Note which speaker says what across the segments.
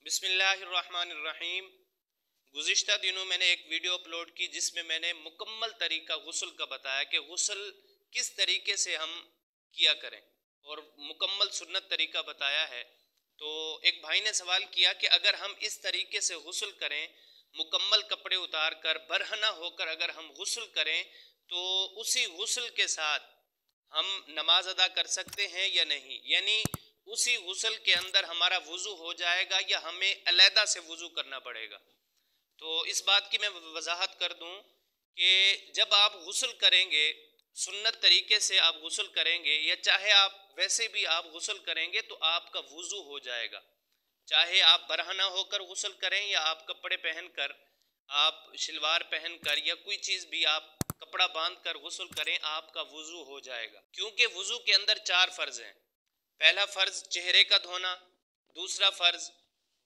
Speaker 1: बिस्मिल्लाहिर्रहमानिर्रहीम। गुज़िश्ता दिनों मैंने एक वीडियो अपलोड की जिसमें मैंने मुकम्मल तरीका गुस्ल का बताया कि गुस्ल किस तरीके से हम किया करें और मुकम्मल सुन्नत तरीका बताया है। तो एक भाई ने सवाल किया कि अगर हम इस तरीके से गुस्ल करें, मुकम्मल कपड़े उतार कर बरहना होकर अगर हम गुस्ल करें तो उसी गुस्ल के साथ हम नमाज अदा कर सकते हैं या नहीं, यानी उसी गुस्ल के अंदर हमारा वज़ू हो जाएगा या हमें अलहदा से वज़ू करना पड़ेगा। तो इस बात की मैं वजाहत कर दूं कि जब आप गुस्ल करेंगे, सुन्नत तरीके से आप गुस्ल करेंगे या चाहे आप वैसे भी आप गुस्ल करेंगे तो आपका वज़ू हो जाएगा। चाहे आप बरहना होकर गुस्ल करें या आप कपड़े पहनकर, आप शलवार पहनकर या कोई चीज़ भी आप कपड़ा बांध कर गुस्ल करें, आपका वज़ू हो जाएगा। क्योंकि वज़ू के अंदर 4 फ़र्ज़ हैं। पहला फ़र्ज़ चेहरे का धोना, दूसरा फ़र्ज़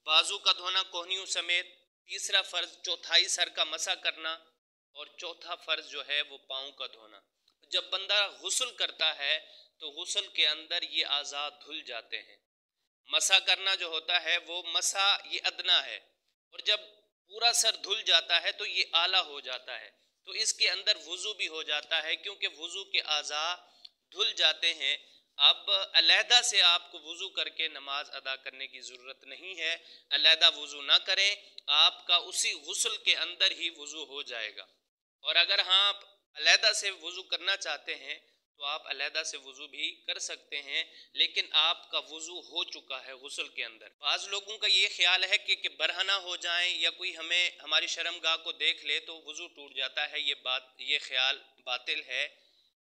Speaker 1: बाजू का धोना कोहनियों समेत, तीसरा फ़र्ज़ चौथाई सर का मसा करना और चौथा फ़र्ज़ जो है वो पाँव का धोना। जब बंदा गुस्ल करता है तो गुस्ल के अंदर ये आज़ाद धुल जाते हैं। मसा करना जो होता है वो मसा ये अदना है, और जब पूरा सर धुल जाता है तो ये आला हो जाता है। तो इसके अंदर वज़ू भी हो जाता है, क्योंकि वज़ू के आज़ा धुल जाते हैं। अब अलहदा से आपको वज़ू करके नमाज अदा करने की ज़रूरत नहीं है। अलहदा वज़ू ना करें, आपका उसी गुस्ल के अंदर ही वज़ू हो जाएगा। और अगर हाँ आप अलहदा से वज़ू करना चाहते हैं तो आप अलहदा से वज़ू भी कर सकते हैं, लेकिन आपका वज़ू हो चुका है गुस्ल के अंदर। बाज़ लोगों का ये ख्याल है कि बरहना हो जाएं या कोई हमें हमारी शर्मगाह को देख ले तो वज़ू टूट जाता है। ये ख्याल बातिल है।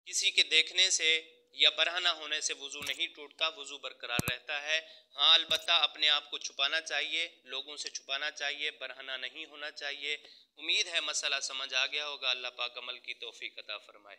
Speaker 1: किसी के देखने से या बरहना होने से वज़ू नहीं टूटता, वज़ू बरकरार रहता है। हाँ, अलबत्ता अपने आप को छुपाना चाहिए, लोगों से छुपाना चाहिए, बरहना नहीं होना चाहिए। उम्मीद है मसला समझ आ गया होगा। अल्लाह पाक अमल की तौफीक अता फरमाए।